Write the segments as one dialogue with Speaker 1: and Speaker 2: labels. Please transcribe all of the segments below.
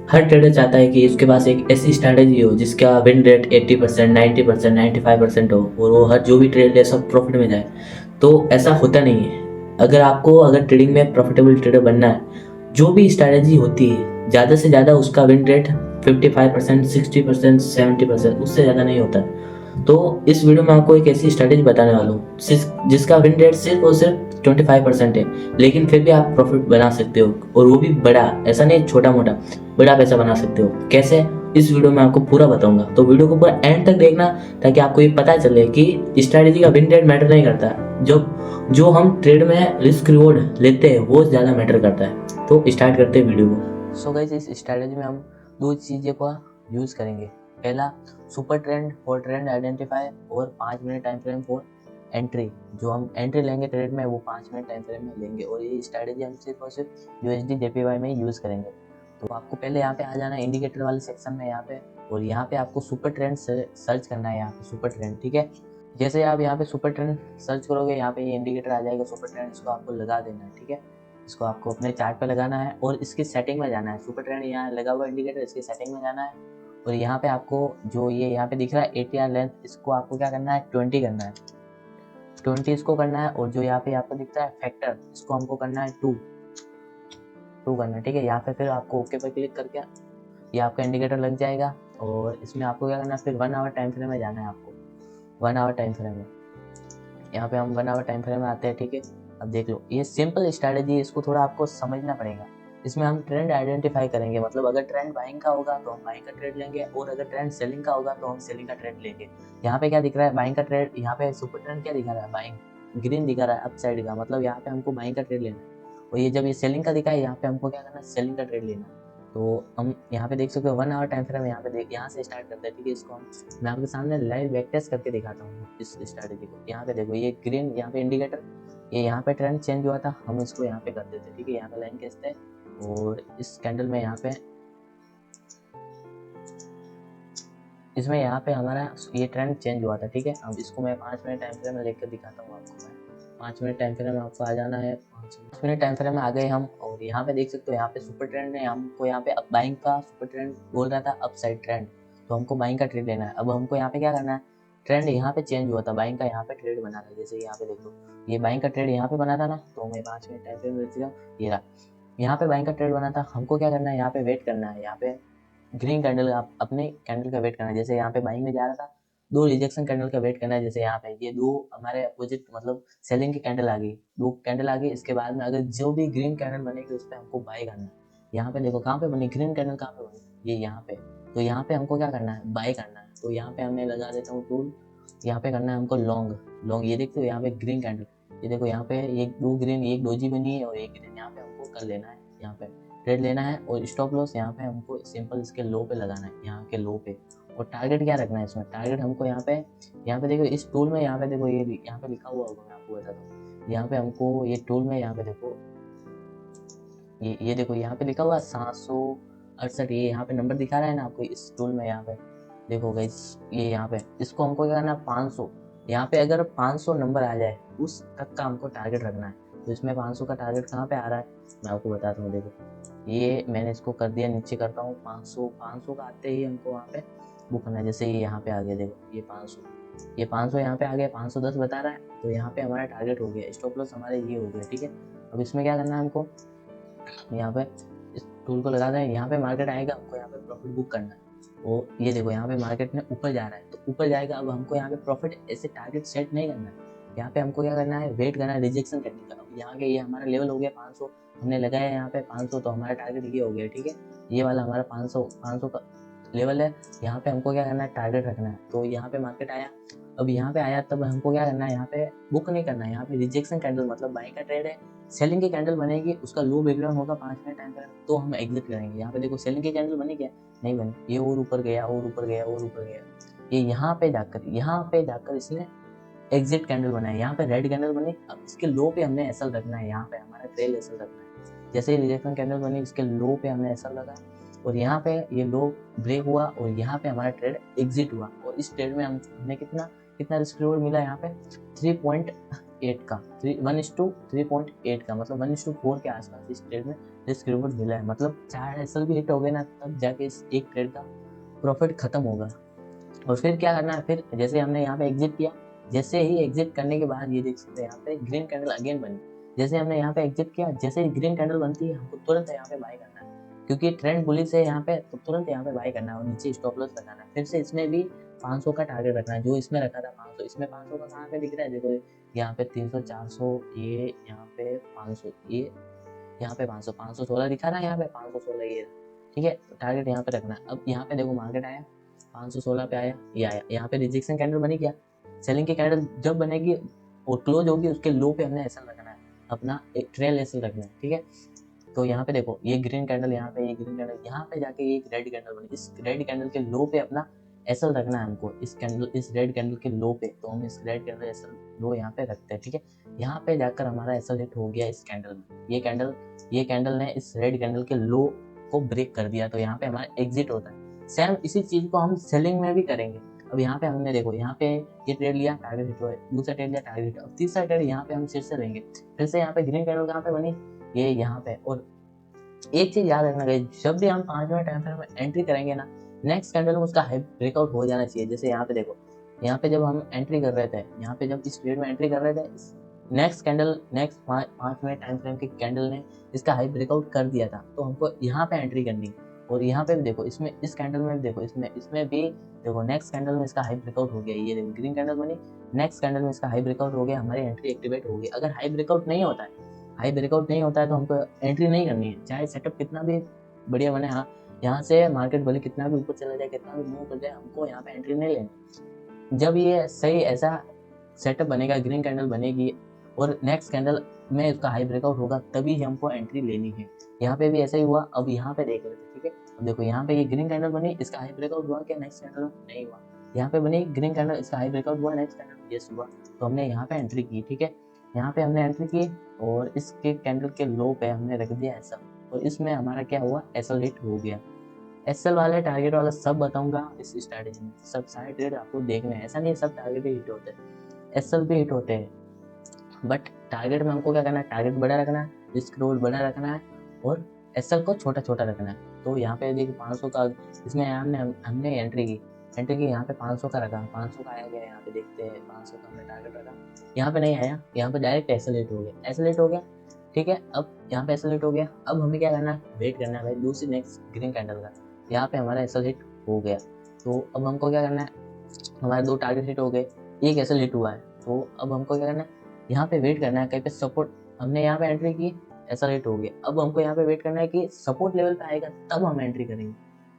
Speaker 1: हर trader चाहता है कि उसके पास एक ऐसी स्ट्रैटेजी हो जिसका विन रेट 80%, 90%, 95% हो और वो हर जो भी ट्रेड ले सब प्रॉफिट में जाए। तो ऐसा होता नहीं है। अगर ट्रेडिंग में प्रॉफिटेबल ट्रेडर बनना है, जो भी स्ट्रैटेजी होती है ज़्यादा से ज़्यादा उसका विन रेट 55%, 60%, 70%, उससे ज़्यादा नहीं होता। तो इस वीडियो में आपको एक ऐसी स्ट्रैटेजी बताने वाला हूँ जिसका विन रेट सिर्फ और सिर्फ 25% है, लेकिन फिर भी आप प्रॉफिट बना सकते हो, और वो भी बड़ा, ऐसा नहीं छोटा मोटा, बड़ा पैसा बना सकते हो। कैसे? इस वीडियो में आपको पूरा बताऊंगा, तो वीडियो को पूरा एंड तक देखना ताकि आपको ये पता चले कि स्ट्रैटेजी का विन रेट मैटर नहीं करता, जो जो हम ट्रेड में रिस्क रिवॉर्ड लेते हैं वो ज़्यादा मैटर करता है। तो स्टार्ट करते हैं वीडियो को। सो गाइस, इस स्ट्रैटेजी में हम दो चीज़ों का यूज़ करेंगे। पहला, super trend for trend identify, और 5 minute time frame for entry. जो हम एंट्री लेंगे ट्रेड में वो 5 मिनट टाइम फ्रेम में लेंगे, और ये स्ट्रैटेजी हम सिर्फ और सिर्फ यूएसडी जेपीवाई में यूज़ करेंगे। तो आपको पहले यहाँ पे आ जाना है इंडिकेटर वाले सेक्शन में यहाँ पे, और यहाँ पे आपको सुपर ट्रेंड सर्च करना है। यहाँ पे सुपर ट्रेंड, ठीक है। जैसे आप यहाँ पे सुपर ट्रेंड सर्च करोगे, यहाँ पे ये इंडिकेटर आ जाएगा सुपर ट्रेंड, इसको आपको लगा देना है, ठीक है। इसको आपको अपने चार्ट पे लगाना है और इसकी सेटिंग में जाना है। सुपर ट्रेंड यहाँ लगा हुआ इंडिकेटर, इसकी सेटिंग में जाना है, और यहाँ पे आपको जो ये यहाँ पे दिख रहा है ATR लेंथ, इसको आपको क्या करना है, 20 करना है। 20 इसको करना है, और जो यहाँ पे आपको दिखता है फैक्टर, इसको हमको करना है 2 करना है, ठीक है। यहाँ पे फिर आपको ओके पर क्लिक करके ये आपका इंडिकेटर लग जाएगा, और इसमें आपको क्या करना है, फिर 1 आवर टाइम फ्रेम में जाना है आपको। 1 आवर टाइम फ्रेम में, यहाँ पे हम 1 आवर टाइम फ्रेम में आते हैं, ठीक है। अब देख लो, ये सिंपल स्ट्रैटेजी है, इसको थोड़ा आपको समझना पड़ेगा। इसमें हम ट्रेंड आइडेंटिफाई करेंगे, मतलब अगर ट्रेंड बाइंग का होगा तो हम बाइंग का ट्रेड लेंगे, और अगर ट्रेंड सेलिंग का होगा तो हम सेलिंग का ट्रेड लेंगे। यहाँ पे क्या दिख रहा है, बाइंग का ट्रेड। यहाँ पे सुपर ट्रेंड क्या दिखा रहा है, बाइंग ग्रीन दिखा रहा है अप साइड का, मतलब यहाँ पे हमको बाइंग का ट्रेड लेना है। और ये जब ये सेलिंग का दिखा है, यहाँ पे हमको क्या करना है, सेलिंग का ट्रेड लेना है। तो हम यहाँ पे देख सकते हो 1 आवर टाइम फ्रेम यहाँ पे देख, यहाँ से स्टार्ट करते हैं, ठीक है। इसको मैं आपके सामने लाइव बैक टेस्ट करके दिखाता हूँ इस स्ट्रैटेजी को। यहाँ पे देखो, ये ग्रीन यहाँ पे इंडिकेटर, ये यहाँ पे ट्रेंड चेंज हुआ था, हम इसको यहाँ पे कर देते, ठीक है। यहाँ पे लाइन खींचते हैं, और इस कैंडल में यहाँ पे, इसमें यहाँ पे हमारा ये ट्रेंड चेंज हुआ था, ठीक है। अब इसको मैं 5 मिनट टाइम फ्रेम में लेकर दिखाता हूँ आपको। मैं 5 मिनट टाइम फ्रेम में आपको आ जाना है। 5 मिनट टाइम फ्रेम में आ गए हम, और यहाँ पे देख सकते हो, यहाँ पे सुपर ट्रेंड है, हमको यहाँ पे अप बाइंग का सुपर ट्रेंड बोल रहा था, अप साइड ट्रेंड, तो हमको बाइंग का ट्रेड लेना है। अब हमको यहाँ पे क्या करना है, ट्रेंड यहाँ पे चेंज हुआ था, बाइंग का यहाँ पे ट्रेड बना था। जैसे यहाँ पे देखो, ये बाइंग का ट्रेड यहाँ पे बना था ना, तो मैं 5 मिनट टाइम फ्रेम में देख रहा हूँ, ये रहा, यहाँ पे बाइंग का ट्रेड बना था। हमको क्या करना है, यहाँ पे वेट करना है, यहाँ पे ग्रीन कैंडल का, अपने कैंडल का वेट करना है। जैसे यहाँ पे बाइंग में जा रहा था, 2 रिजेक्शन कैंडल का वेट करना है। जैसे यहाँ पे ये 2 हमारे अपोजिट, मतलब सेलिंग की कैंडल आ गई, 2 कैंडल आ गई, इसके बाद में अगर जो भी ग्रीन कैंडल बनेगी उस पर हमको बाय करना है। यहाँ पे देखो कहाँ पे बनी ग्रीन कैंडल, कहाँ पे बनी, ये यहाँ पे। तो यहाँ पे हमको क्या करना है, बाय करना है। तो यहाँ पे हमें लगा देता हूँ टूल, यहाँ पे करना है हमको लॉन्ग। लॉन्ग ये देखते हो, यहाँ पे ग्रीन कैंडल, ये देखो यहाँ पे एक 2 ग्रीन, एक डोजी बनी है और एक ग्रीन, यहाँ पे हमको कर लेना है, यहाँ पे ट्रेड लेना है। और स्टॉप लॉस यहाँ पे हमको सिंपल इसके लो पे लगाना है, यहाँ के लो पे। और टारगेट क्या रखना है इसमें, टारगेट हमको यहाँ पे देखो इस टूल में, यहाँ पे देखो, ये यहाँ पे लिखा हुआ होगा, मैं आपको बताता हूँ। यहाँ पे हमको ये टूल में, यहाँ पे देखो, ये देखो यहाँ पे लिखा हुआ 768, ये यहाँ पे नंबर दिखा रहा है ना आपको इस टूल में। यहाँ पे देखो गाइस, ये यहाँ पे इसको हमको क्या करना है, 500, यहाँ पे अगर 500 नंबर आ जाए उस तक का हमको टारगेट रखना है। तो इसमें 500 का टारगेट कहाँ पे आ रहा है, मैं आपको बताता हूँ। देखो, ये मैंने इसको कर दिया, नीचे करता हूँ 500 का आते ही हमको वहाँ पे बुक करना है। जैसे ये यहाँ पे आ गया, देखो ये 500 यहाँ पे आ गया, 510 बता रहा है, तो यहाँ पे हमारा टारगेट हो गया, स्टॉप लॉस हमारे ये हो गया, ठीक है। अब इसमें क्या करना है हमको, यहाँ पे इस टूल को लगा दें, यहाँ पे मार्केट आएगा, हमको यहाँ पे प्रॉफिट बुक करना है। और ये देखो यहाँ पे मार्केट में ऊपर जा रहा है, तो ऊपर जाएगा। अब हमको यहाँ पे प्रॉफिट ऐसे टारगेट सेट नहीं करना है, यहाँ पे हमको क्या करना है, वेट करना है रिजेक्शन करने का। यहाँ के ये हमारा लेवल हो गया 500, हमने लगाया यहाँ पे 500, तो हमारा टारगेट ये हो गया, ठीक है। ये वाला हमारा 500 का लेवल है। यहाँ पे हमको क्या करना है, टारगेट रखना है। तो यहाँ पे मार्केट आया, अब यहाँ पे आया, तब हमको क्या करना है, यहाँ पे बुक नहीं करना है। यहाँ पे रिजेक्शन कैंडल, मतलब बाई का ट्रेड है, सेलिंग की कैंडल बनेगी, उसका लो बैकग्राउंड होगा 5 मिनट टाइम पर, तो हम एग्जिट करेंगे। यहाँ पे देखो सेलिंग की कैंडल बनी क्या, नहीं बनी, ये और ऊपर गया, और ऊपर गया, और ऊपर गया। ये यहाँ पे जाकर इसने एग्जिट कैंडल बनाया, यहाँ पे रेड कैंडल बनी। अब इसके लो पे हमने एसएल रखना है, यहाँ पे हमारा ट्रेल एसएल रखना है। जैसे ही रिजेक्शन कैंडल बनी, इसके लो पे हमने एसएल लगाया, और यहाँ पे ये लो ब्रेक हुआ, और यहाँ पे हमारा ट्रेड एग्जिट हुआ। और इस ट्रेड में हमने कितना कितना रिस्क रिवॉर्ड मिला, यहाँ पे 3.8 का, 1:3.8 का, मतलब 1:4 के आसपास इस ट्रेड में रिस्क रिवॉर्ड मिला है, मतलब 4 एसएल भी हिट हो गए ना तब जाके इस एक ट्रेड का प्रॉफिट खत्म होगा। और फिर क्या करना है, फिर जैसे हमने यहाँ पे एग्जिट किया, जैसे ही एग्जिट करने के बाद ये देख सकते हैं यहाँ पे ग्रीन कैंडल अगेन बनी। जैसे हमने यहाँ पे एग्जिट किया, जैसे ही ग्रीन कैंडल बनती है हमको तुरंत यहाँ पे बाय करना है, क्योंकि ट्रेंड बुलिश है यहाँ पे, तो तुरंत यहाँ पे बाय करना है और नीचे स्टॉप लॉस लगाना है। फिर से इसमें भी 500 का टारगेट रखना है, जो इसमें रखा था 500, इसमें 500 का कहाँ पे दिख रहा है, देखो यहाँ पे 300, 400, ये यहाँ पे 500, ये यहाँ पे 500, 516 दिखा रहा है, यहाँ पे 516 ये, ठीक है। तो टारगेट यहाँ पे रखना है। अब यहाँ पे देखो मार्केट आया 516 पे आया, ये आया, यहाँ पे रिजेक्शन कैंडल बनी, क्या सेलिंग की कैंडल जब बनेगी और क्लोज होगी उसके लो पे हमने एसएल रखना है, अपना एक ट्रेल एसएल रखना है, ठीक है। तो यहाँ पे देखो ये ग्रीन कैंडल, यहाँ पे ये ग्रीन कैंडल, यहाँ पे जाके एक रेड कैंडल बनी, इस रेड कैंडल के लो पे अपना एसएल रखना है हमको, इस कैंडल, इस रेड कैंडल के लो पे, तो हम इस रेड कैंडल एसएल लो यहाँ पे रखते हैं, ठीक है। यहाँ पे जाकर हमारा एसएल हिट हो गया इस कैंडल में, ये कैंडल ने इस रेड कैंडल के लो को ब्रेक कर दिया, तो यहाँ पे हमारा एग्जिट होता है। सेम इसी चीज को हम सेलिंग में भी करेंगे। अब यहाँ पे हमने देखो यहाँ पे ये ट्रेड लिया, टारगेट हिट हुआ, दूसरा ट्रेड लिया, टारगेट हिट, अब तीसरा ट्रेड यहाँ पे हम फिर से लेंगे, फिर से यहाँ पे ग्रीन कैंडल कहाँ पे बनी, ये यहाँ पे। और एक चीज याद रखना गाइस, जब भी हम 5 मिनट टाइम फ्रेम में एंट्री करेंगे ना, नेक्स्ट कैंडल में उसका हाई ब्रेकआउट हो जाना चाहिए। जैसे यहाँ पे देखो, यहाँ पे जब हम एंट्री कर रहे थे, यहाँ पे जब इस ट्रेड में एंट्री कर रहे थे, next candle, next 5 minute time frame के कैंडल ने इसका हाई ब्रेकआउट कर दिया था, तो हमको यहाँ पे एंट्री करनी। और यहाँ पे भी देखो, इसमें इस कैंडल में भी देखो, इसमें भी देखो नेक्स्ट कैंडल में इसका हाई ब्रेकआउट हो गया, ये देखो ग्रीन कैंडल बनी, नेक्स्ट कैंडल में इसका हाई ब्रेकआउट हो गया, हमारी एंट्री एक्टिवेट हो गई। अगर हाई ब्रेकआउट नहीं होता तो हमको एंट्री नहीं करनी है, चाहे सेटअप कितना भी बढ़िया बने। हाँ, यहाँ से मार्केट भले कितना भी ऊपर चला जाए, कितना भी मूव कर जाए, हमको यहाँ पे एंट्री नहीं लेनी। जब ये सही ऐसा सेटअप बनेगा, ग्रीन कैंडल बनेगी और नेक्स्ट कैंडल में उसका हाई ब्रेकआउट होगा, तभी हमको एंट्री लेनी है। यहाँ पे भी ऐसा ही हुआ। अब यहाँ पे देख लेते, ठीक है। अब देखो यहाँ पे ये ग्रीन कैंडल बनी, इसका हाई ब्रेकआउट हुआ क्या, नेक्स्ट कैंडल नहीं हुआ। यहाँ पे बनी ग्रीन कैंडल, इसका हाई ब्रेकआउट हुआ, नेक्स्ट कैंडल यस हुआ, तो हमने यहाँ पे एंट्री की, ठीक है। यहाँ पे हमने एंट्री की और इसके कैंडल के लो पे हमने रख दिया एसएल, और इसमें हमारा क्या हुआ, एसएल हिट हो गया। एसएल वाले, टारगेट वाला सब बताऊंगा इस स्ट्रैटेजी में, सब सारे ट्रेड आपको देखने हैं, ऐसा नहीं सब टारगेट ही हिट होते हैं, एसएल भी हिट होते हैं, बट टारगेट में हमको क्या करना है, टारगेट बड़ा रखना है, रिस्क रोल बड़ा रखना है और एसएल को छोटा छोटा रखना है। तो यहाँ पे देखिए 500 का, इसमें हमने एंट्री की यहाँ पे 500 का रखा, 500 का आया गया, यहाँ पे देखते हैं 500 का हमने टारगेट रखा, यहाँ पे नहीं आया, यहाँ पे डायरेक्ट एसएलेट हो गया, एसएलेट हो गया, ठीक है। अब यहाँ पे एसएलेट हो गया, अब हमें क्या करना है, वेट करना है भाई दूसरी नेक्स्ट ग्रीन कैंडल का। यहाँ पे हमारा एसएलेट हो गया, तो अब हमको क्या करना है, हमारे 2 टारगेट हिट हो गए, एक एसएलेट हुआ है, तो अब हमको क्या करना है, यहाँ पे वेट करना है, कहीं पे सपोर्ट, हमने यहाँ पे एंट्री की, ऐसा रेट हो गया, अब हमको यहाँ पे वेट करना है कि सपोर्ट लेवल पे आएगा तब हम एंट्री करेंगे।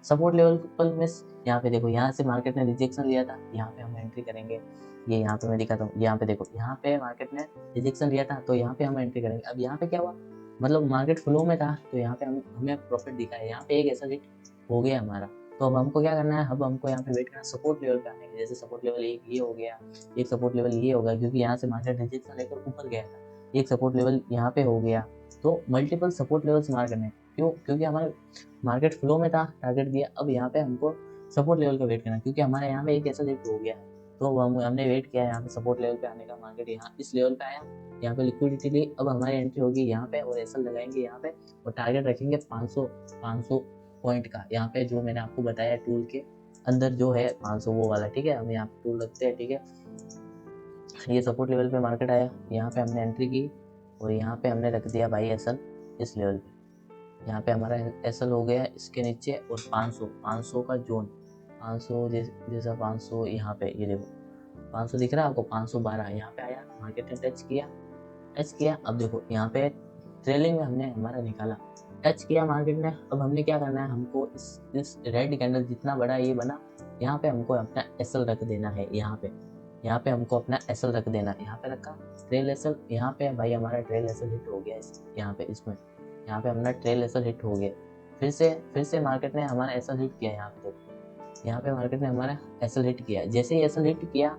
Speaker 1: सपोर्ट लेवल पर मिस, यहाँ पे देखो यहाँ से मार्केट ने रिजेक्शन लिया था, यहाँ पे हम एंट्री करेंगे, ये यहाँ पे मैं दिखाता हूँ, यहाँ पे देखो यहाँ पे मार्केट ने रिजेक्शन लिया था, तो यहाँ पे हम एंट्री करेंगे। अब यहाँ पे क्या हुआ, मतलब मार्केट फ्लो में था, तो यहाँ पे हमें प्रॉफिट दिखा है, यहाँ पे एक ऐसा रेट हो गया हमारा। तो अब हमको क्या करना है, अब हमको यहाँ पे वेट करना है सपोर्ट लेवल पे आने के, जैसे सपोर्ट लेवल एक ये हो गया, एक सपोर्ट लेवल ये होगा, क्योंकि यहाँ से मार्केट रिजेक्शन लेकर ऊपर गया था, एक सपोर्ट लेवल यहाँ पे हो गया, तो मल्टीपल सपोर्ट लेवल्स मार करने। क्यों, क्योंकि हमारे मार्केट फ्लो में था, टारगेट दिया, अब यहाँ पे हमको सपोर्ट लेवल का वेट करना, क्योंकि हमारे यहाँ पे एक ऐसा रेट हो गया है, तो हमने वेट किया यहाँ पे सपोर्ट लेवल पे आने का, मार्केट यहाँ इस लेवल पे आया, यहाँ पे लिक्विडिटी ली, अब हमारी एंट्री होगी यहाँ पे और एसएल लगाएंगे यहाँ पे और टारगेट रखेंगे 500 पॉइंट का, यहाँ पे जो मैंने आपको बताया टूल के अंदर जो है 500 वो वाला, ठीक है। हम यहाँ पे टूल रखते हैं, ठीक है। ये सपोर्ट लेवल पे मार्केट आया, यहाँ पे हमने एंट्री की और यहाँ पे हमने रख दिया भाई एसएल इस लेवल पे, यहाँ पे हमारा एसएल हो गया इसके नीचे, और 500 का जोन, 500 जैसा 500 यहाँ पे, ये देखो 500 दिख रहा है आपको, 512 यहाँ पे आया, मार्केट ने टच किया। अब देखो यहाँ पे ट्रेलिंग में हमने हमारा निकाला, टच किया मार्केट ने। अब हमने क्या करना है, हमको इस रेड कैंडल जितना बड़ा ये बना, यहाँ पे हमको अपना एसएल रख देना है, यहाँ पे हमको अपना एसएल रख देना, यहाँ पे रखा ट्रेल एसएल, यहाँ पे भाई हमारा ट्रेल एसएल हिट हो गया, यहाँ पे इसमें, यहाँ पे हमारा ट्रेल एसएल हिट हो गया, फिर से मार्केट ने हमारा एसएल हिट किया, यहाँ पे देखो, यहाँ पे मार्केट ने हमारा एसएल हिट किया, जैसे ही एसएल हिट किया,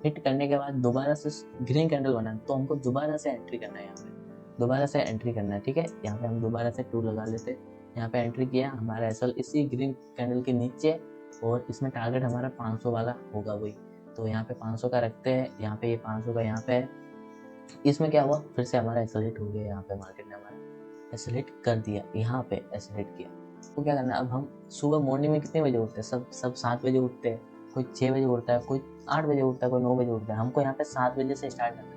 Speaker 1: हिट करने के बाद दोबारा से ग्रीन कैंडल बना, तो हमको दोबारा से एंट्री करना है, यहाँ पे दोबारा से एंट्री करना है, ठीक है। यहाँ पे हम दोबारा से टूल लगा लेते, यहाँ पे एंट्री किया, हमारा एसएल इसी ग्रीन कैंडल के नीचे, और इसमें टारगेट हमारा 500 वाला होगा वही, तो यहाँ पे 500 का रखते हैं, यहाँ पे ये 500 का यहाँ पे है, इसमें क्या हुआ, फिर से हमारा एसएल हिट हो गया, यहाँ पे मार्केट ने हमारा एसलेट कर दिया, यहाँ पे एसलेट किया। तो क्या करना है, अब हम सुबह मॉर्निंग में कितने बजे उठते हैं, सब 7 बजे उठते हैं, कोई 6 बजे उठता है, कोई 8 बजे उठता है, कोई 9 बजे उठता है। हमको यहाँ पे 7 बजे से स्टार्ट करना है।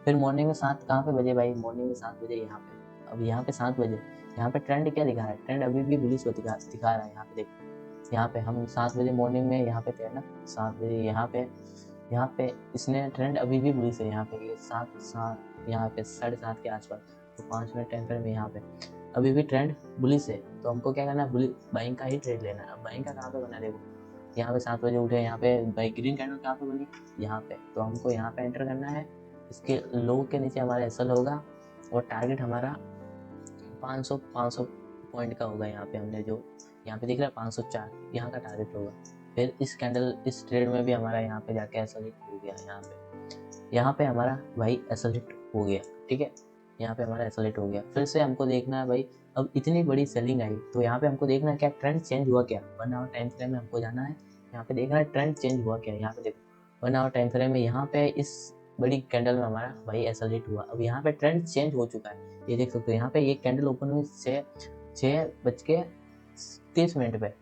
Speaker 1: फिर मॉर्निंग में 7 कहाँ पे बजे भाई, मॉर्निंग में 7 बजे यहाँ पे। अब यहाँ पे 7 बजे, यहाँ पे ट्रेंड क्या दिखा रहा है, ट्रेंड अभी भी बुलिश दिखा रहा है। यहाँ पे देखो, यहाँ पे हम 7 बजे मॉर्निंग में यहाँ पे थे ना, 7 बजे यहाँ पे इसने ट्रेंड अभी भी बुलिश है। यहाँ पे ये 7 यहाँ पे 7:30 के आसपास, तो 5 मिनट टाइम फ्रेम में यहाँ पे अभी भी ट्रेंड बुलिश है। तो हमको क्या करना है, बाइंग का ही ट्रेड लेना है। अब बाइंग का कहाँ पे बना, देखो यहाँ पे 7 बजे उठे, यहाँ पे बाई ग्रीन कैंडल कहाँ पे बनी, यहाँ पे। तो हमको यहाँ पे एंटर करना है। इसके लो के नीचे हमारा एसएल होगा और टारगेट हमारा 500 पॉइंट का होगा। यहाँ पे हमने जो यहाँ पे दिख रहा है 504, यहाँ का टारगेट होगा। फिर इस कैंडल इस ट्रेड में भी हमारा यहाँ पे जाके एसएल हिट हो गया। यहाँ पे हमारा भाई एसएल हिट हो गया, ठीक है। यहाँ पे हमारा एसएल हिट हो गया। फिर से हमको देखना है भाई, अब इतनी बड़ी सेलिंग आई तो यहाँ पे हमको देखना है क्या ट्रेंड चेंज हुआ क्या। 1 आवर टाइम फ्रेम में हमको जाना है, यहाँ पे देखना है ट्रेंड चेंज हुआ क्या। यहाँ पे देखो 1 आवर टाइम फ्रेम में यहाँ पे इस बड़ी कैंडल में हमारा भाई एसएल हिट हुआ। अब यहाँ पे ट्रेंड चेंज हो चुका है, ये देख सकते हो। यहाँ पे ये कैंडल ओपन हुई 6:30 पे,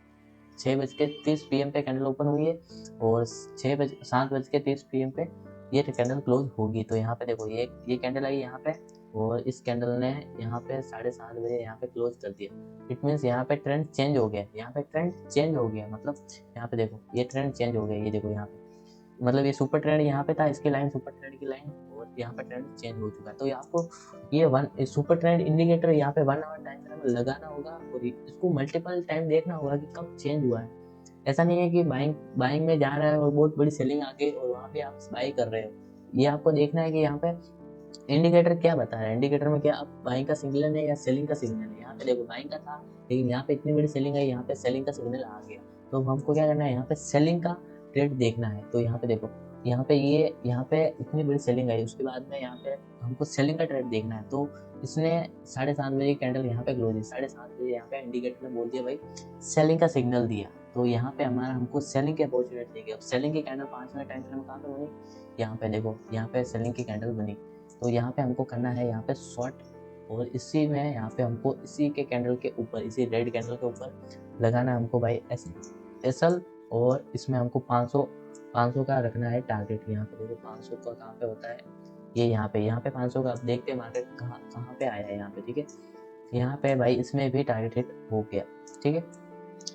Speaker 1: 6:30 PM पे कैंडल ओपन हुई है और 7:30 PM पे ये कैंडल क्लोज होगी। तो यहाँ पे देखो ये कैंडल आई यहाँ पे और इस कैंडल ने यहाँ पे 7:30 बजे यहाँ पे क्लोज कर दिया। इट मीन्स यहाँ पे ट्रेंड चेंज हो गया, यहाँ पे ट्रेंड चेंज हो गया। मतलब यहाँ पे देखो ये ट्रेंड चेंज हो गया, ये देखो यहाँ पे, मतलब ये सुपर ट्रेंड यहाँ पे था, इसकी लाइन सुपर ट्रेंड की लाइन, और यहाँ पे ट्रेंड चेंज हो चुका है। तो आपको ये सुपर ट्रेंड इंडिकेटर यहाँ पे 1 आवर टाइम फ्रेम लगाना होगा और इसको मल्टीपल टाइम देखना होगा कि कब चेंज हुआ है। ऐसा नहीं है कि बाइंग में जा रहा है और बहुत बड़ी सेलिंग आ गई और वहाँ पे आप बाई कर रहे हो। ये आपको देखना है कि यहाँ पे इंडिकेटर क्या बता रहा है, इंडिकेटर में क्या बाइंग का सिग्नल है या सेलिंग का सिग्नल है। यहाँ पे देखो बाइंग का था, लेकिन यहाँ पे इतनी बड़ी सेलिंग है, यहाँ पे सेलिंग का सिग्नल आ गया। तो हमको क्या करना है, यहाँ पे सेलिंग का ट्रेड देखना है। तो यहाँ पे देखो यहाँ पे इतनी बड़ी सेलिंग आई, उसके बाद में यहाँ पे हमको सेलिंग का ट्रेड देखना है। तो इसने 7:30 बजे कैंडल यहाँ पे क्लोज है, 7:30 बजे यहाँ पे इंडिकेटर ने बोल दिया भाई सेलिंग का सिग्नल दिया। तो यहाँ पे हमारा हमको सेलिंग की अपॉर्चुनिटी देगी। अब सेलिंग की कैंडल 5 मिनट टाइम फ्रेम कहाँ पे बनी, यहाँ पे देखो, यहाँ पे सेलिंग की कैंडल बनी। तो यहाँ पे हमको करना है यहाँ पे शॉर्ट, और इसी में यहाँ पे हमको इसी के कैंडल के ऊपर, इसी रेड कैंडल के ऊपर लगाना है हमको भाई एसएल, और इसमें हमको 500 का रखना है टारगेट। यहाँ पे देखो 500 का कहाँ पे होता है, ये यहाँ पे 500 का। आप देखते हैं मार्केट कहाँ पे आया है यहाँ पे, ठीक है। यहाँ पे भाई इसमें भी टारगेट हिट हो गया, ठीक है।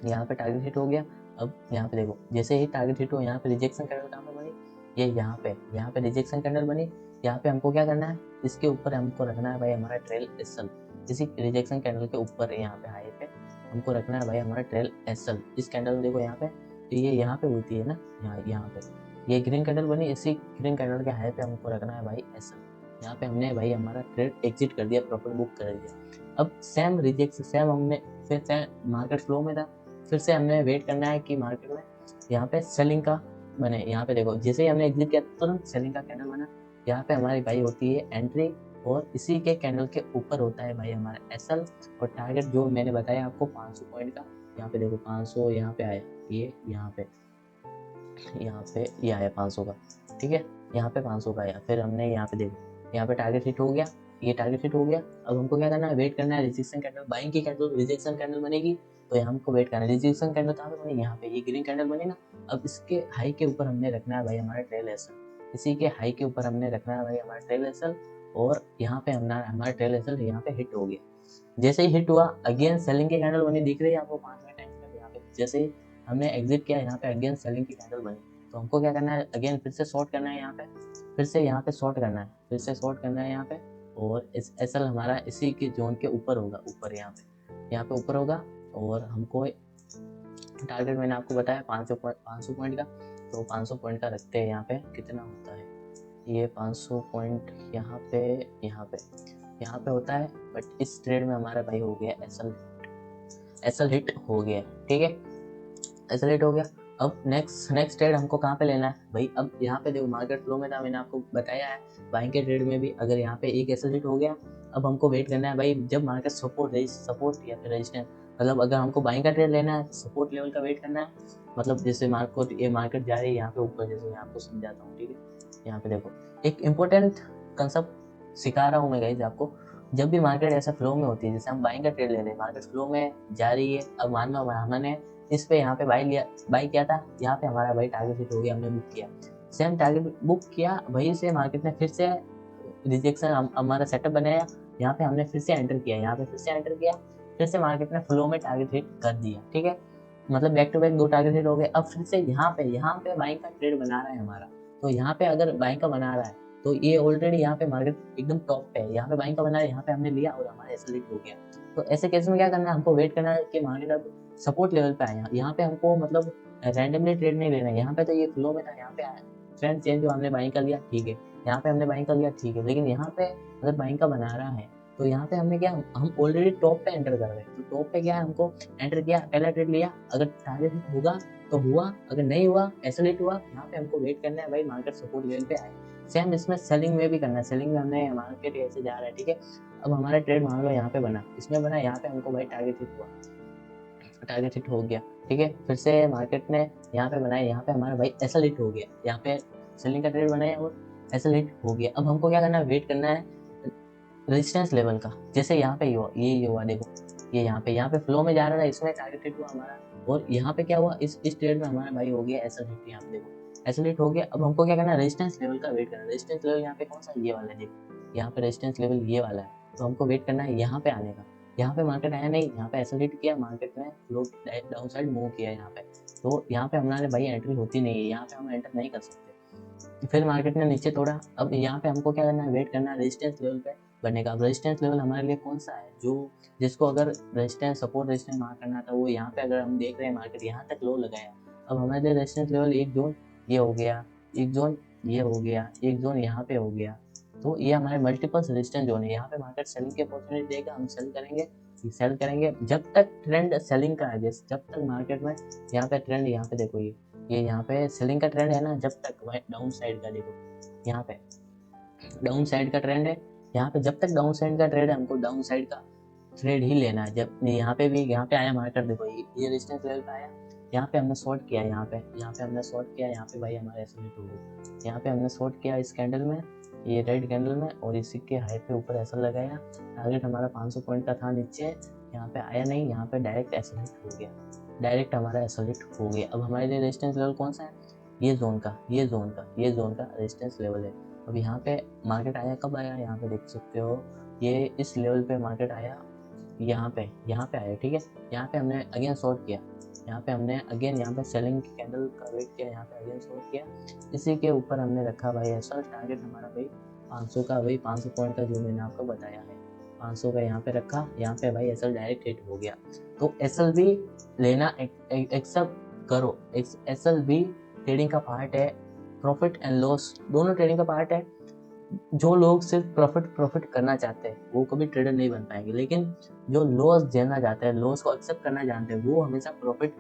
Speaker 1: यहाँ पे टारगेट हिट हो गया। अब यहाँ पे देखो जैसे ही टारगेट हिट हो, यहाँ पे रिजेक्शन कैंडल कहाँ पे बनी, ये यहाँ पे रिजेक्शन कैंडल बनी। यहाँ पे हमको क्या करना है, इसके ऊपर हमको रखना है भाई हमारा ट्रेल एसएल। इसी रिजेक्शन कैंडल के ऊपर यहाँ पे हाई पे हमको रखना है भाई हमारा ट्रेल एसएल। इस कैंडल देखो यहाँ पे, तो ये यहाँ पे होती है ना, यहाँ पे ये ग्रीन कैंडल बनी, इसी ग्रीन कैंडल के हाई पे हमको रखना है भाई एसएल। यहाँ पे हमने भाई हमारा ट्रेड एग्जिट कर दिया, प्रॉफिट बुक कर दिया। अब सेम हमने फिर से मार्केट फ्लो में था, फिर से हमने वेट करना है कि मार्केट में यहाँ पे सेलिंग का बने। यहाँ पे देखो जैसे ही हमने एग्जिट किया तुरंत सेलिंग का कैंडल बना। यहाँ पे हमारी भाई होती है एंट्री, और इसी के कैंडल के ऊपर होता है भाई हमारा एसएल, और टारगेट जो मैंने बताया आपको 500 पॉइंट का। यहाँ पे देखो 500 यहाँ पे आया, ये यहाँ पे ये आया 500 का, ठीक है। यहाँ पे 500 का आया, फिर हमने यहाँ पे देखो यहाँ पे टारगेट हिट हो गया, ये टारगेट हिट हो गया। अब हमको क्या करना है, वेट करना है रिजेक्शन कैंडल, बाइंग की कैंडल रिजेक्शन कैंडल बनेगी, तो यहाँ हमको वेट करना है। रिजेक्शन कैंडल कहाँ पे बनी, यहाँ पे ये ग्रीन कैंडल बनी ना। अब इसके हाई के ऊपर हमने रखना है भाई हमारा ट्रेल एसएल, इसी के हाई के ऊपर हमने रखना है भाई हमारा ट्रेल एसएल, और यहाँ पे हमारा ट्रेल एसएल यहाँ पे हिट हो गया। जैसे ही हिट हुआ अगेन सेलिंग की कैंडल बनी, दिख रही है आपको 5 मिनट टाइम पे। यहाँ पे जैसे ही हमने एग्जिट किया, यहाँ पे अगेन सेलिंग की कैंडल बनी। तो हमको क्या करना है, अगेन फिर से शॉर्ट करना है, यहाँ पे फिर से यहाँ पे शॉर्ट करना है, फिर से शॉर्ट करना है यहाँ पे। और इस एसएल हमारा इसी के जोन के ऊपर होगा, ऊपर यहाँ पे ऊपर होगा। और हमको टारगेट मैंने आपको बताया 500 पॉइंट का, तो 500 पॉइंट का रखते हैं। यहाँ पे कितना होता है, ये 500 पॉइंट यहाँ पे होता है। बट इस ट्रेड में हमारा भाई हो गया एसएल हिट हो गया, ठीक है, एसएल हिट हो गया। अब नेक्स्ट ट्रेड हमको कहाँ पे लेना है भाई। अब यहाँ पे देखो मार्केट फ्लो में था, मैंने आपको बताया है बाइंग के ट्रेड में भी अगर यहाँ पे एक एसएल हिट हो गया, अब हमको वेट करना है भाई जब मार्केट सपोर्ट या फिर रेजिस्टेंस, मतलब अगर हमको बाइंग का ट्रेड लेना है सपोर्ट लेवल का वेट करना है। मतलब जैसे मार्केट जा रही है यहाँ पे ऊपर, जैसे मैं आपको समझाता हूँ, ठीक है। यहाँ पे देखो एक इम्पोर्टेंट कंसेप्ट सिखा रहा हूँ मैं गाइस आपको, जब भी मार्केट ऐसा फ्लो में होती है, जैसे हम बाइंग का ट्रेड ले रहे हैं, मार्केट फ्लो में जा रही है, अब मान लो हमने इस पे यहाँ पे बाई किया था, यहाँ पे हमारा भाई टारगेट हिट हो गया, हमने बुक किया, सेम टारगेट बुक किया, वहीं से मार्केट ने फिर से रिजेक्शन हमारा सेटअप बनाया, यहाँ पे हमने फिर से एंटर किया, यहाँ पे फिर से एंटर किया, फिर से मार्केट ने फ्लो में टारगेट हिट कर दिया, ठीक है, मतलब back to back 2 target hit हो गए। अब फिर से यहाँ पे बाइंग का ट्रेड बना रहा है हमारा, तो यहाँ पे अगर बाइंग का बना रहा है तो ये ऑलरेडी यहाँ पे मार्केट एकदम टॉप पे है, यहाँ पे बाइंग का बना है, यहाँ पे हमने लिया और हमारा एसएल हिट हो गया। तो ऐसे केस में क्या करना है, हमको वेट करना है कि मार्केट अब सपोर्ट लेवल पे आया, यहाँ पे हमको मतलब रैंडमली ट्रेड नहीं लेना है, यहाँ पे तो ये फ्लो में था, यहाँ पे आया ट्रेंड चेंज जो हमने बाइंग कर लिया, ठीक है, यहाँ पे हमने बाइंग कर लिया, ठीक है, लेकिन यहाँ पे अगर बाइंग का बना रहा है तो यहाँ पे हमने क्या, हम ऑलरेडी टॉप पे एंटर कर रहे हैं, तो टॉप पे क्या है, हमको एंटर किया, पहला ट्रेड लिया, अगर टारगेट हिट होगा तो हुआ, अगर नहीं हुआ एसएल हिट हुआ, यहाँ पे हमको वेट करना है भाई मार्केट सपोर्ट लेवल पे आए। सेम इसमें सेलिंग में भी करना है, सेलिंग में हमने मार्केट ऐसे जा रहा है, ठीक है, अब हमारा ट्रेड मान लो यहाँ पे बना, इसमें बना, यहाँ पे हमको भाई टारगेट हिट हुआ, टारगेट हिट हो गया, ठीक है, फिर से मार्केट ने यहाँ पे बनाया, यहाँ पे हमारा भाई एसएल हिट हो गया, यहाँ पे सेलिंग का ट्रेड बनाया और एसएल हिट हो गया। अब हमको क्या करना है, वेट करना है रेजिस्टेंस लेवल का, जैसे यहाँ पे ये हुआ देखो, ये यहाँ पे फ्लो में जा रहा था, इसमें टारगेट हिट हुआ हमारा, और यहाँ पे क्या हुआ, इस ट्रेड में हमारा भाई हो गया एसएल हिट, यहाँ पे देखो एसएल हिट हो गया। अब हमको क्या करना है, रेजिस्टेंस लेवल का वेट करना है, रेजिस्टेंस लेवल यहाँ पे कौन सा, ये वाला है, देखो यहाँ पे रेजिस्टेंस लेवल ये वाला है, तो हमको वेट करना है यहाँ पे आने का, यहाँ पे मार्केट आया नहीं, यहाँ पे एसएल हिट किया, मार्केट ने फ्लो डाउन साइड मूव किया यहाँ पे, तो यहाँ पे हमारे भाई एंट्री होती नहीं है, यहाँ पे हम एंटर नहीं कर सकते, फिर मार्केट ने नीचे तोड़ा, अब यहाँ पे हमको क्या करना है, वेट करना है रेजिस्टेंस लेवल पे बनने का। अब रेजिस्टेंस लेवल हमारे लिए कौन सा है, जो जिसको अगर रेजिस्टेंस सपोर्ट रेजिस्टेंस मार्क करना था, वो यहाँ पे अगर हम देख रहे हैं मार्केट यहाँ तक लो लगाया, अब हमारे लिए रेजिस्टेंस लेवल एक जोन ये हो गया, एक जोन ये हो गया, एक जोन यहाँ पे हो गया, तो ये हमारे मल्टीपल रेजिस्टेंस जोन है, यहाँ पे मार्केट सेलिंग की अपॉर्चुनिटी देगा, हम सेल करेंगे जब तक ट्रेंड सेलिंग का है, जब तक मार्केट में यहाँ पे ट्रेंड, यहाँ पे देखो ये यहाँ पे सेलिंग का ट्रेंड है ना, जब तक डाउन साइड का देखो, यहाँ पे डाउन साइड का ट्रेंड है, यहाँ पे जब तक डाउन साइड का ट्रेड है, हमको डाउन साइड का ट्रेड ही लेना है। जब यहाँ पे भी यहाँ पे आया मार्केट, देखो ये रेजिस्टेंस लेवल पे आया, यहाँ पे हमने शॉर्ट किया, यहाँ पे हमने शॉर्ट किया, यहाँ पे भाई हमारे एसएल हिट हो गई, यहाँ पे हमने शॉर्ट किया इस कैंडल में, ये रेड कैंडल में, और इसी के हाई पे ऊपर एसएल लगाया, टारगेट हमारा 500 पॉइंट का था, नीचे यहाँ पे आया नहीं, यहाँ पे डायरेक्ट एसएल हिट हो गया, डायरेक्ट हमारा एसएल हिट हो गया। अब हमारे लिए रेजिस्टेंस लेवल कौन सा है, ये जोन का रेजिस्टेंस लेवल है। अब यहाँ पे मार्केट आया, कब आया, यहाँ पे देख सकते हो, ये इस लेवल पे मार्केट आया, यहाँ पे आया, ठीक है, यहाँ पे हमने अगेन शॉर्ट किया, यहाँ पे हमने अगेन यहाँ पे सेलिंग की कैंडल का वेट किया, यहाँ पे अगेन शॉर्ट किया, इसी के ऊपर हमने रखा भाई एसएल, टारगेट हमारा भाई 500 का, वही 500 पॉइंट का जो मैंने आपको बताया है, 500 का यहाँ पे रखा, यहाँ पे भाई एसएल डायरेक्ट हिट हो गया। तो एसएल भी लेना एक्सेप्ट करो, एसएल भी ट्रेडिंग का पार्ट है, प्रॉफिट एंड लॉस दोनों ट्रेडिंग का पार्ट है। जो लोग सिर्फ प्रॉफिट करना चाहते हैं वो कभी ट्रेडर नहीं बन पाएंगे, लेकिन जो लॉस झेलना चाहते हैं, लॉस को एक्सेप्ट करना जानते हैं, वो हमेशा प्रॉफिट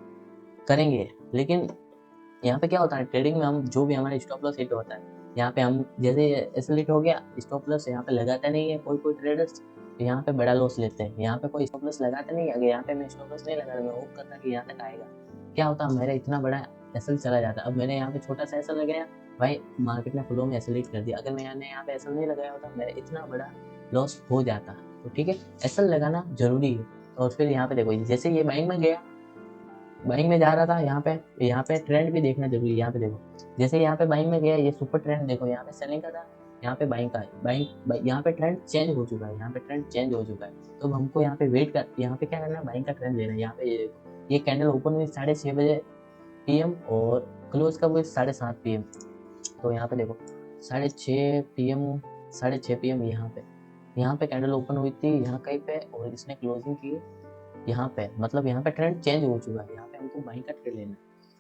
Speaker 1: करेंगे। लेकिन यहाँ पे क्या होता है, ट्रेडिंग में हम जो भी हमारा स्टॉप लॉस हिट होता है, यहाँ पे हम जैसे एसएल हिट हो गया, स्टॉप लॉस यहाँ पे लगाता नहीं है कोई ट्रेडर्स, यहाँ पे बड़ा लॉस लेते हैं, यहाँ पे कोई स्टॉप लॉस लगाता नहीं है, अगर यहाँ पे मैं स्टॉप लॉस नहीं लगा रहा, मैं होप करता कि यहाँ तक आएगा, क्या होता मेरा इतना बड़ा एसएल चला जाता, अब मैंने यहाँ पे छोटा सा एसएल लगाया, भाई मार्केट ने फ्लो में एसएल कर दिया, अगर मैंने यहाँ पे एसएल नहीं लगाया होता मेरा इतना बड़ा लॉस हो जाता। तो ठीक है, एसएल लगाना जरूरी है। और फिर यहाँ पे देखो, जैसे ये बाइंग में गया, बाइंग में जा रहा था, यहाँ पे ट्रेंड भी देखना जरूरी है, यहाँ पे देखो, जैसे यहाँ पे बाइंग में गया, ये सुपर ट्रेंड देखो, यहाँ पे सेलिंग का था, यहाँ पे बाइंग का है, यहाँ पे ट्रेंड चेंज हो चुका है, यहाँ पे ट्रेंड चेंज हो चुका है, तो हमको यहाँ पे वेट कर, यहाँ पे क्या करना है, बाइंग का ट्रेंड लेना है। यहाँ पे ये देखो, ये कैंडल ओपन हुई 6:30 बजे PM और क्लोज कब हुई 7:30 PM, तो यहाँ पे देखो 6:30 PM, 6:30 PM यहाँ पे कैंडल ओपन हुई थी यहाँ कहीं पे, और इसने क्लोजिंग की यहाँ पे, मतलब यहाँ पे ट्रेंड चेंज हो चुका है, यहाँ पे हमको बाइंग का ट्रेड लेना है।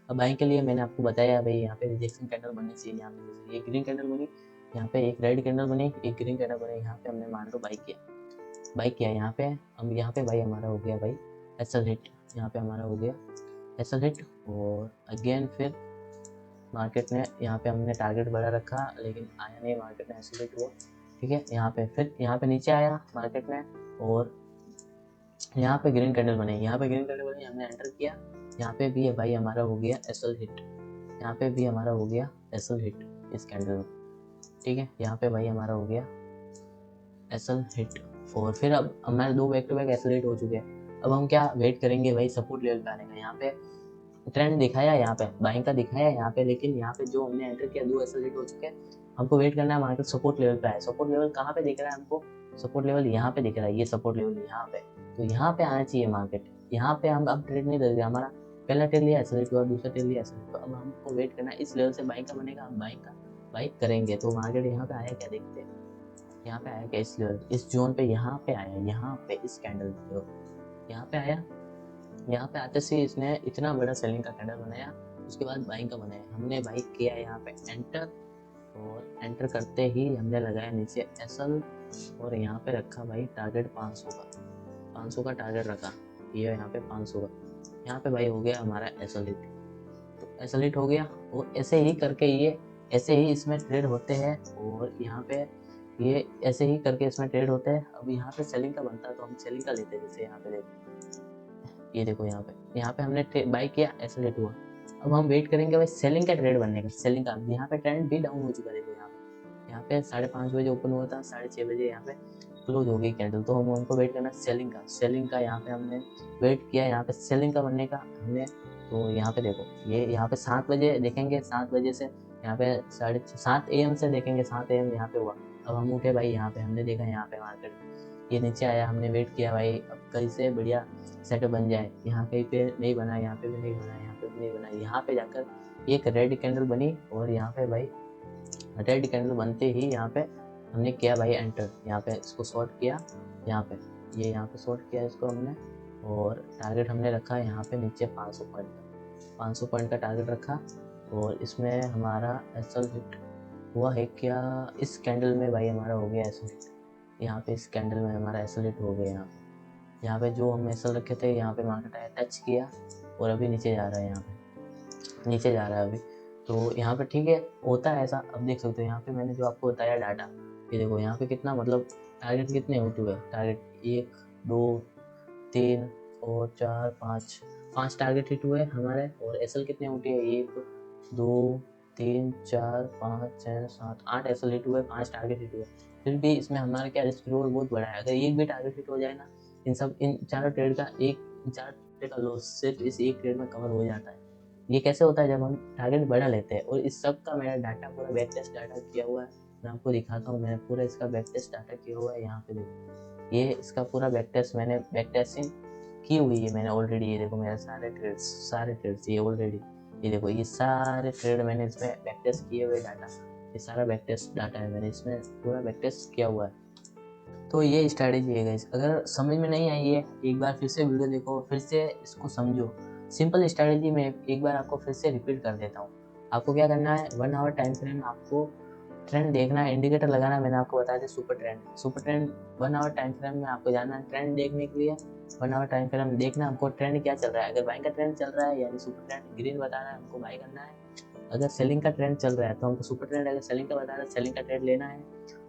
Speaker 1: अब बाइंग के लिए मैंने आपको बताया भाई, यहाँ पे रिजेक्शन कैंडल बननी चाहिए, यहाँ पे जैसे ये ग्रीन कैंडल बनी, यहाँ पे एक रेड कैंडल बनी, एक ग्रीन कैंडल बनी, यहाँ पे हमने मान लो बाई किया यहाँ पे, हम यहाँ पे भाई हमारा हो गया भाई एसएल हिट, यहाँ पे हमारा हो गया एसएल हिट, और अगेन फिर मार्केट ने यहाँ पे हमने टारगेट बड़ा रखा, लेकिन आया नहीं, मार्केट ने एसएल हिट हुआ, ठीक है, यहाँ पे फिर यहाँ पे नीचे आया मार्केट ने, और यहाँ पे ग्रीन कैंडल बने, हमने एंटर किया, यहाँ पे भी भाई हमारा हो गया एसएल हिट, यहाँ पे भी हमारा हो गया एसएल हिट इस कैंडल में, ठीक है, यहाँ पे भाई हमारा हो गया एसएल हिट, और फिर अब हमारे 2 बैक टू बैक एसोलेट हो चुके हैं। अब हम क्या वेट करेंगे भाई सपोर्ट लेवल पे आने का। यहाँ पे ट्रेंड दिखाया यहाँ पे, बाइंग का दिखाया यहाँ पे, लेकिन यहाँ पे जो हमने एंटर किया 2 एसोलेट हो चुके हैं। हमको वेट करना है मार्केट सपोर्ट लेवल पे आए। सपोर्ट लेवल कहाँ पे दिख रहा है हमको? सपोर्ट लेवल यहाँ पे दिख रहा है, ये सपोर्ट लेवल यहाँ पे। तो यहाँ पे आना चाहिए मार्केट। यहाँ पे हम अब ट्रेड नहीं करेंगे। हमारा पहला ट्रेड लिया एसोलेट हुआ, दूसरा ट्रेड लिया एसोलेट हुआ। अब हमको वेट करना है इस लेवल से बाइंग का बनेगा, हम बाइंग करेंगे। तो मार्केट यहाँ पे आया क्या देखते हैं, यहाँ पे आया क्या इस लेवल, इस जोन पे यहाँ पे आया, यहाँ पे इस कैंडल पे यहाँ पे आया। यहाँ पे आते से इसने इतना बड़ा सेलिंग का कैंडल बनाया, उसके बाद बाइंग का बनाया। हमने बाई किया यहाँ पे एंटर, और एंटर करते ही हमने लगाया नीचे एसएल, और यहाँ पे रखा भाई टारगेट 500 का, 500 का टारगेट रखा, ये यहाँ पे 500 का। यहाँ पे भाई हो गया हमारा एसोलिट, तो एसोलिट हो गया। और ऐसे ही करके ये ऐसे ही इसमें ट्रेड होते हैं, और यहाँ पे ये ऐसे ही करके इसमें ट्रेड होते हैं। अब यहाँ पे सेलिंग का बनता है तो हम सेलिंग का लेते हैं। जैसे यहाँ पे देखो, ये देखो यहाँ पे हमने बाई किया, एसोलेट हुआ। अब हम वेट करेंगे भाई सेलिंग का ट्रेड बनने का, सेलिंग का। यहाँ पे ट्रेंड भी डाउन हो चुका है, देखो यहाँ पे 5:30 बजे ओपन हुआ था, 6:30 बजे यहाँ पे क्लोज हो गई कैंडल। तो हमको वेट करना सेलिंग का यहाँ पे हमने वेट किया, यहाँ पे सेलिंग का बनने का हमने। तो यहाँ पे देखो, ये यहाँ पे 7 बजे देखेंगे, 7 बजे से यहाँ पे 7:30 AM से देखेंगे, 7 AM यहाँ पे हुआ। अब हम उठे भाई, यहाँ पे हमने देखा यहाँ पे मार्केट ये नीचे आया, हमने वेट किया भाई अब कहीं से बढ़िया सेटअप बन जाए। यहाँ कहीं पे नहीं बना, यहाँ पे भी नहीं बना, यहाँ पे भी नहीं बना। यहाँ पे जाकर एक रेड कैंडल बनी, और यहाँ पे भाई रेड कैंडल बनते ही यहाँ पे हमने किया भाई एंटर। यहाँ पे इसको शॉर्ट किया, यहाँ पे ये यहाँ पे शॉर्ट किया इसको हमने, और टारगेट हमने रखा यहाँ पे नीचे 500 पॉइंट का, 500 पॉइंट का टारगेट रखा। और इसमें हमारा एसएल हिट हुआ है क्या इस कैंडल में भाई, हमारा हो गया एसएल हिट। यहाँ पे इस कैंडल में हमारा एसएल हिट हो गया। यहाँ पे जो हम एसएल रखे थे, यहाँ पे मार्केट आया, टच किया, और अभी नीचे जा रहा है, यहाँ पे नीचे जा रहा है अभी। तो यहाँ पे ठीक है, होता है ऐसा। अब देख सकते हो यहाँ पे मैंने जो आपको बताया डाटा, ये देखो यहाँ पे कितना मतलब टारगेट कितने हो चुके हैं। टारगेट 1 2 3 और 4 5 टारगेट हिट हुए हमारे। और एसएल कितने उठे हैं, 1 2 3 4 5 6 7 8 एसएल हिट हुए, 5 टारगेट हिट हुए। फिर भी इसमें हमारा क्या रिस्क रिवॉर्ड बहुत बड़ा है। अगर एक भी टारगेट हिट हो जाए ना, इन चारों ट्रेड का इन चार ट्रेड का लॉस सिर्फ इस एक ट्रेड में कवर हो जाता है। ये कैसे होता है, जब हम टारगेट बड़ा लेते हैं। और इस सब का मेरा डाटा पूरा बैक टेस्ट डाटा किया हुआ है, मैं आपको दिखाता हूँ। मैंने पूरा इसका बैक टेस्ट डाटा किया हुआ है, यहाँ पे देखो, ये इसका पूरा बैक टेस्ट मैंने बैक टेस्टिंग की हुई है मैंने ऑलरेडी। ये देखो मेरे सारे ट्रेड्स ये ऑलरेडी, ये देखो ये सारे ट्रेड मैंने इसमें बैक टेस्ट किए हुए डाटा, ये सारा बैक टेस्ट डाटा है मैंने इसमें पूरा बैक टेस्ट किया हुआ है। तो ये स्ट्रैटेजी है गाइस। अगर समझ में नहीं आई है, एक बार फिर से वीडियो देखो, फिर से इसको समझो। सिंपल स्ट्रैटेजी में एक बार आपको फिर से रिपीट कर देता हूँ। आपको क्या करना है, 1 आवर टाइम फ्रेम आपको ट्रेंड देखना है, इंडिकेटर लगाना है। मैंने आपको बताया था super trend 1 hour time frame में आपको जाना है ट्रेंड देखने के लिए। 1 आवर टाइम फ्रेम देखना हमको ट्रेंड क्या चल रहा है। अगर बाइंग का ट्रेंड चल रहा है यानी सुपर ट्रेंड ग्रीन बता रहा है, हमको बाई करना है। अगर सेलिंग का ट्रेंड चल रहा है तो हमको सुपर ट्रेंड, अगर सेलिंग का बता रहा है सेलिंग का ट्रेंड लेना है।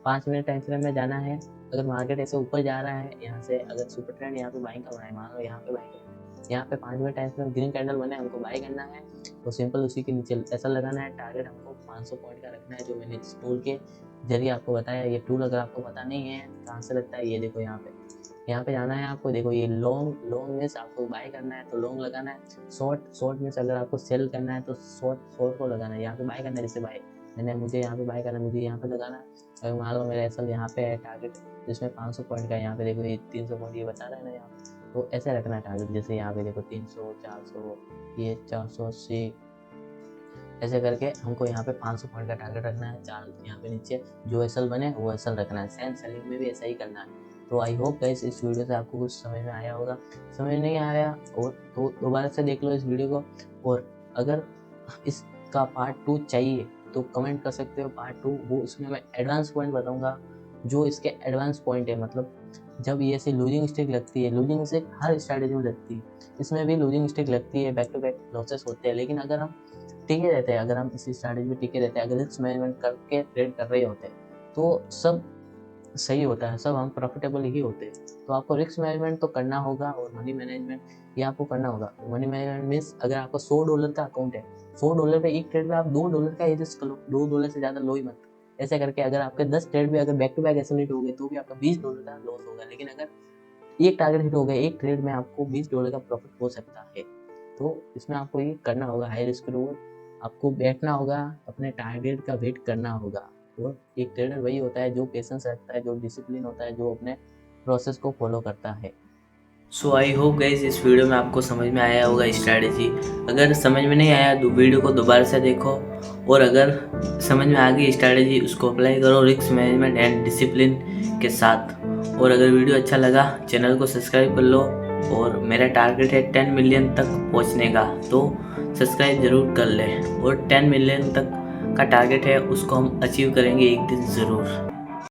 Speaker 1: 5 मिनट टाइम फ्रेम में जाना है। अगर मार्केट ऐसे ऊपर जा रहा है यहाँ से, अगर सुपर ट्रेंड यहाँ पे बाइंग का बनाए, मान लो यहाँ पे बाइंग यहाँ पे 5 minute time frame green candle बने, हमको बाई करना है। तो सिंपल उसी के नीचे ऐसा लगाना है। टारगेट हमको 500 पॉइंट का रखना है, जो मैंने इस टूल के जरिए आपको बताया। ये टूल अगर आपको पता नहीं है कहाँ से लगता है, ये देखो यहाँ पे जाना है आपको। देखो ये लॉन्ग मीन्स आपको बाय करना है तो लॉन्ग लगाना है। शॉर्ट मीन्स अगर आपको सेल करना है तो शॉर्ट को लगाना है। यहाँ पे बाय करना है, जैसे बाय मुझे यहाँ पे बाय करना है, मुझे यहाँ पे लगाना है। अगर मान लो मेरा एसएल यहाँ पे है टारगेट, जिसमें 500 पॉइंट का, यहाँ पे देखो ये 300 पॉइंट ये बता रहा है ना यहाँ पे। तो ऐसे रखना है टारगेट, जैसे यहाँ पे देखो 300 400 ये 480 ऐसे करके हमको यहाँ पे 500 पॉइंट का टारगेट रखना है। यहाँ पे नीचे जो एसएल बने वो एसएल रखना है। सेम सेलिंग में भी ऐसा ही करना है। तो आई होप गाइस इस वीडियो से आपको कुछ समझ में आया होगा। समझ नहीं आया और तो दोबारा से देख लो इस वीडियो को। और अगर इसका पार्ट 2 चाहिए तो कमेंट कर सकते हो, पार्ट 2 वो इसमें मैं एडवांस पॉइंट बताऊंगा, जो इसके एडवांस पॉइंट है। मतलब जब ये ऐसी लूजिंग स्टिक लगती है, लूजिंग स्टिक हर स्ट्रैटेजी में लगती है, इसमें भी लूजिंग स्टिक लगती है, बैक टू बैक लॉसेस होते हैं। लेकिन अगर हम टिके रहते हैं, अगर हम इसी स्ट्रैटेजी में टिके रहते हैं, अगर रिस्क मैनेजमेंट करके ट्रेड कर रहे होते हैं तो सब सही होता है, सब हम प्रॉफिटेबल ही होते हैं। तो आपको रिस्क मैनेजमेंट तो करना होगा और मनी मैनेजमेंट ये आपको करना होगा। मनी मैनेजमेंट मीन्स अगर आपको $100 का अकाउंट है, $100 पे एक ट्रेड में आप $2 का ही रिस्क लो, $2 से ज़्यादा लो ही मत। ऐसे करके अगर आपके 10 ट्रेड भी अगर बैक टू बैक ऐसे हिट हो गए तो भी आपका $20 का लॉस होगा, लेकिन अगर एक टारगेट हिट हो गया एक ट्रेड में आपको $20 का प्रॉफिट हो सकता है। तो इसमें आपको ये करना होगा, हाई रिस्क रिवॉर्ड, आपको बैठना होगा, अपने टारगेट का वेट करना होगा। और एक ट्रेडर वही होता है जो पेशेंस रखता है, जो डिसिप्लिन होता है, जो अपने प्रोसेस को फॉलो करता है। सो आई होप गाइस इस वीडियो में आपको समझ में आया होगा स्ट्रैटेजी। अगर समझ में नहीं आया तो वीडियो को दोबारा से देखो, और अगर समझ में आ गई स्ट्रैटेजी उसको अप्लाई करो रिस्क मैनेजमेंट एंड डिसिप्लिन के साथ। और अगर वीडियो अच्छा लगा चैनल को सब्सक्राइब कर लो, और मेरा टारगेट है 10 मिलियन तक पहुंचने का, तो सब्सक्राइब ज़रूर कर ले। और 10 मिलियन तक का टारगेट है उसको हम अचीव करेंगे एक दिन ज़रूर।